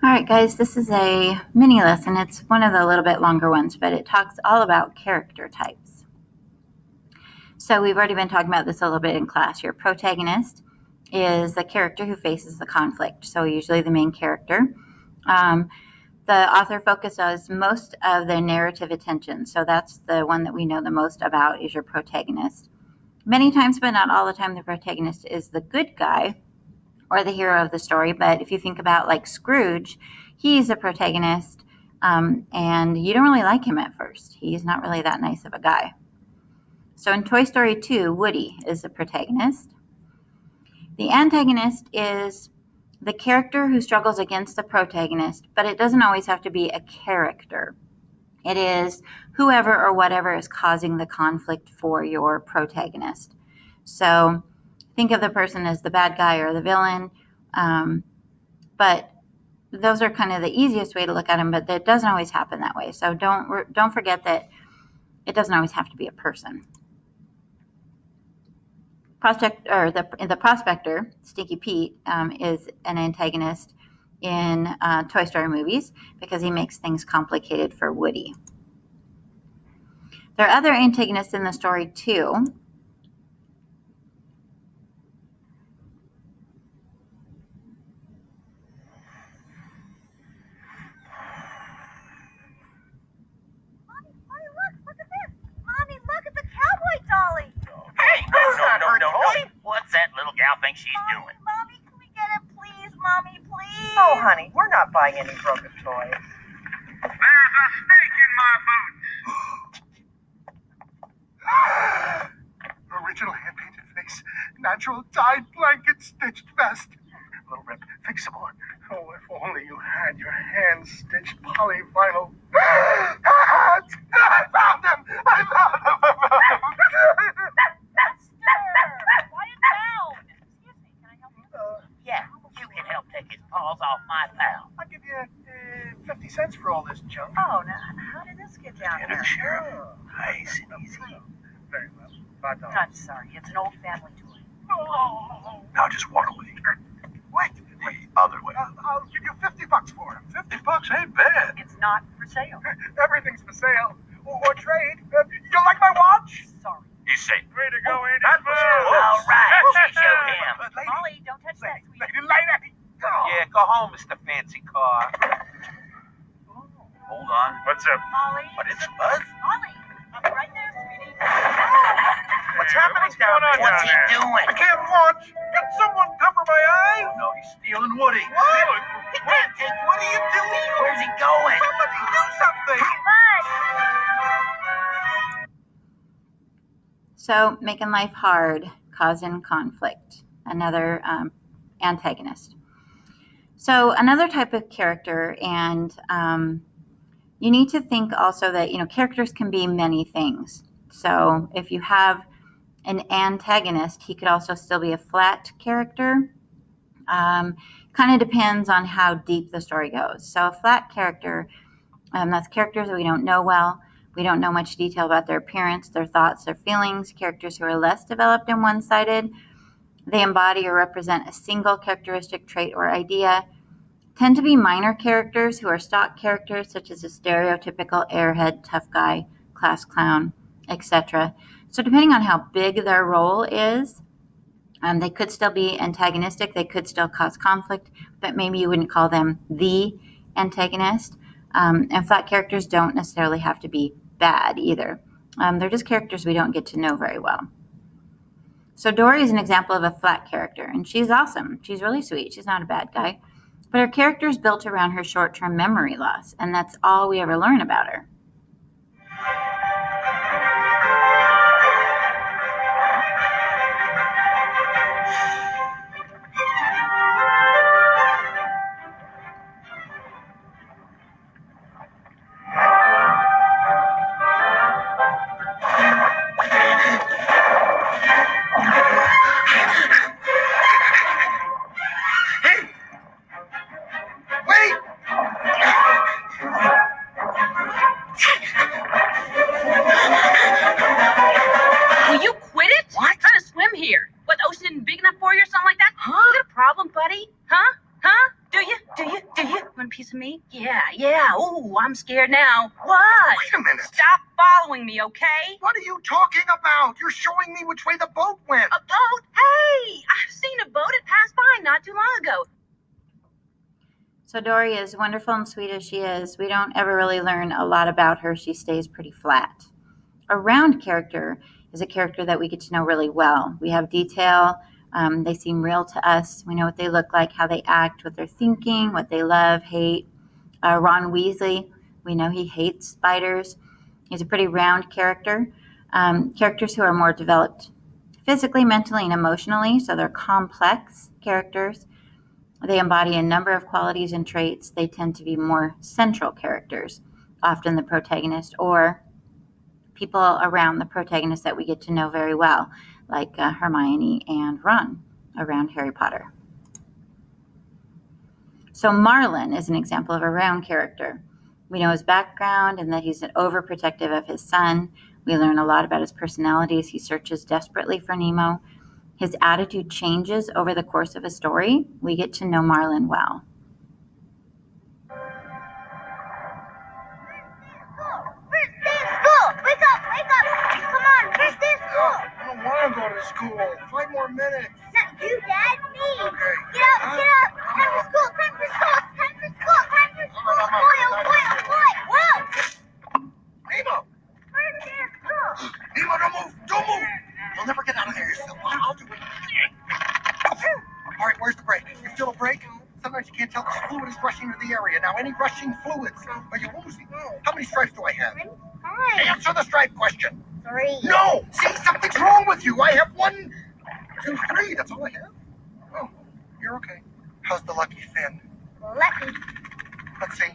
All right, guys, this is a mini lesson. It's one of the little bit longer ones, but it talks all about character types. So we've already been talking about this a little bit in class. Your protagonist is the character who faces the conflict, so usually the main character. The author focuses most of the narrative attention, so that's the one that we know the most about is your protagonist. Many times, but not all the time, the protagonist is the good guy or the hero of the story. But if you think about like Scrooge, he's a protagonist, and you don't really like him at first. He's not really that nice of a guy. So in Toy Story 2, Woody is the protagonist. The antagonist is the character who struggles against the protagonist, but it doesn't always have to be a character. It is whoever or whatever is causing the conflict for your protagonist. So think of the person as the bad guy or the villain, but those are kind of the easiest way to look at them, but it doesn't always happen that way. So don't forget that it doesn't always have to be a person. The prospector, Stinky Pete, is an antagonist in Toy Story movies because he makes things complicated for Woody. There are other antagonists in the story too. What's that little gal think she's doing? Mommy, can we get it, please? Mommy, please. Oh, honey, we're not buying any broken toys. There's a snake in my boots. Original hand-painted face. Natural dyed blanket stitched vest. Little rip, fixable. Oh, if only you had your hand-stitched polyvinyl. Hats! I found them! I found them! Quiet down. Excuse me, can I help you? Yeah, you can help take his paws off my pal. I'll give you 50 cents for all this junk. Oh, now, how did this get down Hand to here? the sheriff. Nice and easy. Very well. $5. I'm sorry, it's an old family toy. Oh. Now just walk away. Wait. The other way. I'll give you $50 for him. $50 ain't bad. It's not for sale. Everything's for sale. Or trade. You like my watch? Sorry. He's safe. Way to go, Andy. That was close. All right, she showed him. Lady, Molly, don't touch that, sweetie. lady. Yeah, go home, Mr. Fancy Car. Hold on. What's up? Molly. What is it, Buzz? Molly, I'll be right there, sweetie. What's happening down there? What's he doing? I can't watch. Can someone cover my eyes? No, he's stealing Woody. What? What are you doing? Where's he going? Somebody do something. So making life hard, causing conflict, another antagonist. So another type of character, and you need to think also that, characters can be many things. So if you have an antagonist, he could also still be a flat character. Kind of depends on how deep the story goes. So a flat character, that's characters that we don't know well. We don't know much detail about their appearance, their thoughts, their feelings. Characters who are less developed and one-sided, they embody or represent a single characteristic, trait, or idea, tend to be minor characters who are stock characters, such as a stereotypical airhead, tough guy, class clown, etc. So depending on how big their role is, they could still be antagonistic, they could still cause conflict, but maybe you wouldn't call them the antagonist. And flat characters don't necessarily have to be bad either. They're just characters we don't get to know very well. So Dory is an example of a flat character, and she's awesome. She's really sweet. She's not a bad guy. But her character is built around her short-term memory loss, and that's all we ever learn about her. a piece of me? Yeah. Ooh, I'm scared now. What? Wait a minute. Stop following me, okay? What are you talking about? You're showing me which way the boat went. A boat? Hey, I've seen a boat. It passed by not too long ago. So Dory, as wonderful and sweet as she is, we don't ever really learn a lot about her. She stays pretty flat. A round character is a character that we get to know really well. We have detail. They seem real to us. We know what they look like, how they act, what they're thinking, what they love, hate. Ron Weasley, we know he hates spiders. He's a pretty round character. Characters who are more developed physically, mentally, and emotionally, so they're complex characters. They embody a number of qualities and traits. They tend to be more central characters, often the protagonist or people around the protagonist that we get to know very well, like Hermione and Ron around Harry Potter. So Marlon is an example of a round character. We know his background and that he's overprotective of his son. We learn a lot about his personality as he searches desperately for Nemo. His attitude changes over the course of a story. We get to know Marlon well. First day of school! Wake up! Come on, first day of school! I don't want to go to school. 5 more minutes. Not you, Dad, me! Okay. Get up! Time for school! Boy! Nemo! First day of school! Nemo, don't move! You'll never get out of there yourself. I'll do it. All right, where's the brake? You feel a brake? Sometimes you can't tell which fluid is rushing to the area. Now, any rushing fluids? Are you losing? How many stripes do I have? 5, Answer the stripe question. 3. No! See, something's wrong with you. I have 1, 2, 3. That's all I have. Oh, you're okay. How's the lucky fin? Lucky. Let's see.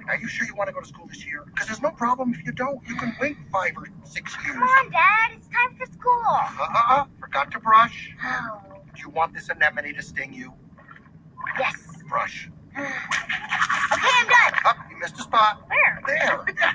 Are you sure you want to go to school this year? Because there's no problem if you don't. You can wait 5 or 6 years. Come on, Dad. It's time for school. Forgot to brush. Oh, Do you want this anemone to sting you? yes. Brush. Okay, I'm done. Up, you missed a spot. Where? There. Right there.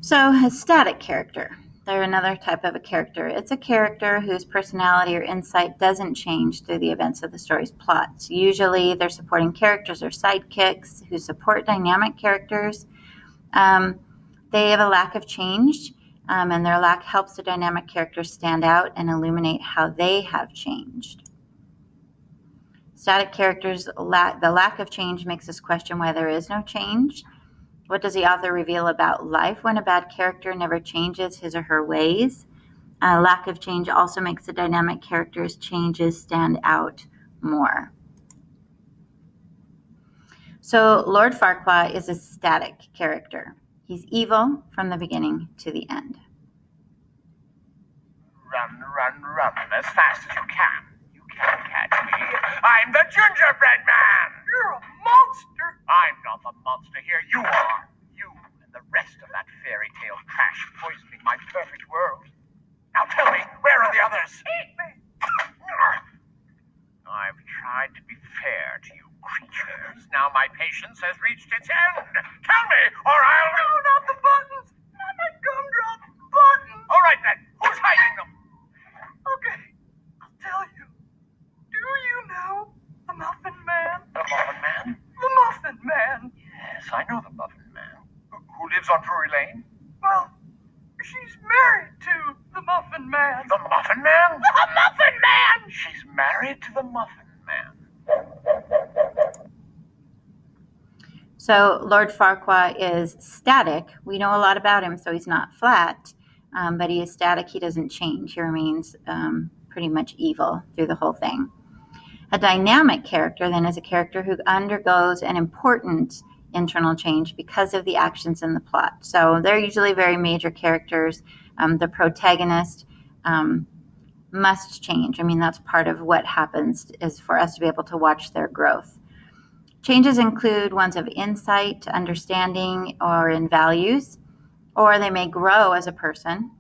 So a static character. They're another type of a character. It's a character whose personality or insight doesn't change through the events of the story's plots. Usually they're supporting characters or sidekicks who support dynamic characters. They have a lack of change, and their lack helps the dynamic characters stand out and illuminate how they have changed. Static characters, the lack of change makes us question why there is no change. What does the author reveal about life when a bad character never changes his or her ways? Lack of change also makes the dynamic characters' changes stand out more. So Lord Farquaad is a static character. He's evil from the beginning to the end. Run as fast as you can. You can't catch me. I'm the gingerbread man. You're a monster. I'm not the monster here. You are. You and the rest of that fairy tale trash poisoning my perfect world. Now tell me, where are the others? Eat me. I've tried to be fair to you creatures. Now my patience has reached its end. Tell me, or I'll... No, not the buttons. Not my gumdrop buttons. All right then. Who's hiding them? Okay, I'll tell you. Do you know the Muffin Man? The Muffin Man? The Muffin Man. Yes, I know the Muffin Man. Who lives on Drury Lane? Well, she's married to the Muffin Man. The Muffin Man? The Muffin Man! She's married to the Muffin Man. So Lord Farquaad is static. We know a lot about him, so he's not flat, but he is static. He doesn't change. He remains pretty much evil through the whole thing. A dynamic character then is a character who undergoes an important internal change because of the actions in the plot. So they're usually very major characters. The protagonist must change. I mean, that's part of what happens is for us to be able to watch their growth. Changes include ones of insight, understanding, or in values, or they may grow as a person.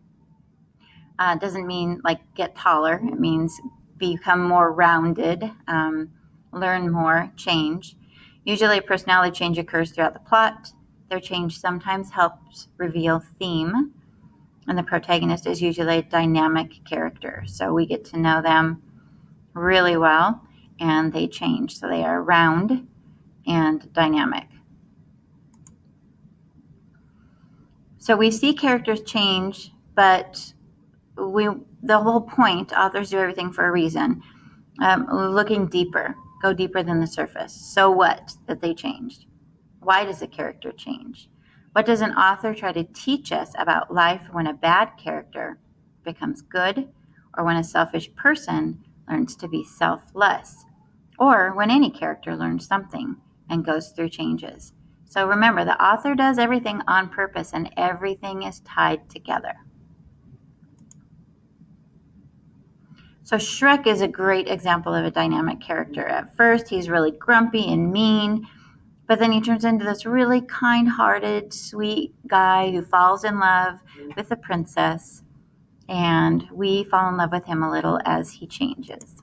It doesn't mean like get taller. It means become more rounded, learn more, change. Usually a personality change occurs throughout the plot. Their change sometimes helps reveal theme. And the protagonist is usually a dynamic character. So we get to know them really well, and they change. So they are round and dynamic. So we see characters change, but the whole point, authors do everything for a reason. Looking deeper, go deeper than the surface. So what that they changed? Why does a character change? What does an author try to teach us about life when a bad character becomes good, or when a selfish person learns to be selfless, or when any character learns something and goes through changes? So remember, the author does everything on purpose, and everything is tied together. So Shrek is a great example of a dynamic character. At first, he's really grumpy and mean, but then he turns into this really kind-hearted, sweet guy who falls in love with the princess, and we fall in love with him a little as he changes.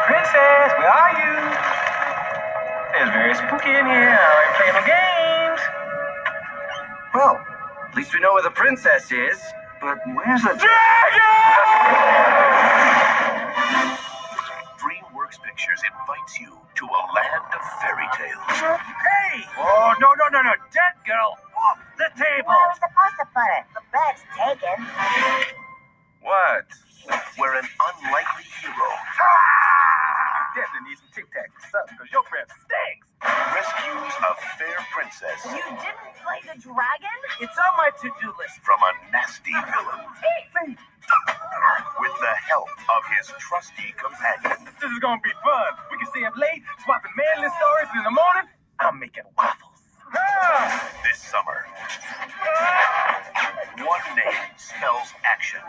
Princess, where are you? It's very spooky in here. I ain't playing no games. Well, at least we know where the princess is. But where's the DreamWorks Pictures invites you to a land of fairy tales. Hey! Oh, no. Dead girl, off the table. Where are we supposed to put it? The bed's taken. What? Where an unlikely hero You definitely need some Tic Tacs or something, because your breath stinks. rescues a fair princess You didn't slay the dragon? It's on my to-do list. from a nasty villain with the help of his trusty companion. This is gonna be fun. We can stay up late, swapping manly stories, and in the morning, I'm making waffles. This summer, one name spells action.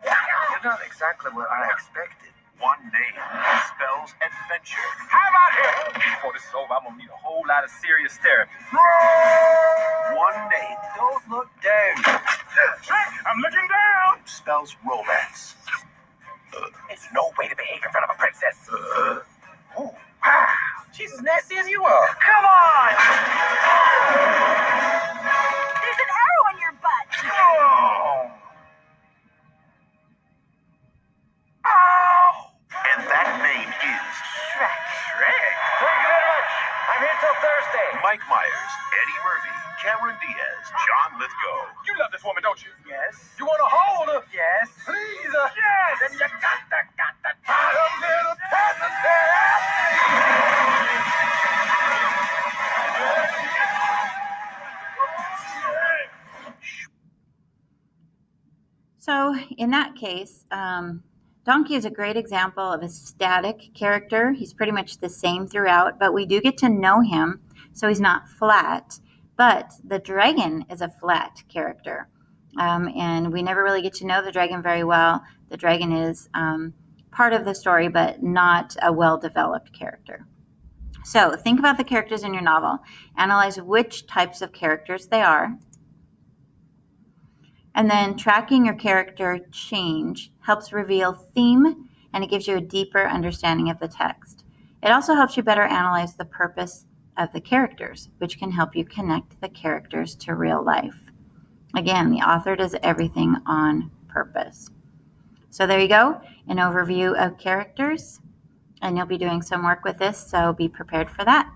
You're not exactly what I expected. One name spells adventure. How about here? Before this is over, I'm gonna need a whole lot of serious therapy. One name Don't look down. I'm looking down. spells romance. It's no way to behave in front of a princess. Ooh, wow. She's as nasty as you are. Come on! There's an arrow in your butt. Oh. And that name is Shrek. Thank you very much. I'm here till Thursday. Mike Myers, Eddie Murphy, Cameron Diaz, John Lithgow. You love this woman, don't you? Yes. You want to hold her? Yes. Please? Yes. Then you got to tie a little So in that case, Donkey is a great example of a static character. He's pretty much the same throughout, but we do get to know him, so he's not flat. But the dragon is a flat character, and we never really get to know the dragon very well. The dragon is part of the story, but not a well-developed character. So think about the characters in your novel. Analyze which types of characters they are. And then tracking your character change helps reveal theme, and it gives you a deeper understanding of the text. It also helps you better analyze the purpose of the characters, which can help you connect the characters to real life. Again, the author does everything on purpose. So there you go, an overview of characters, and you'll be doing some work with this, so be prepared for that.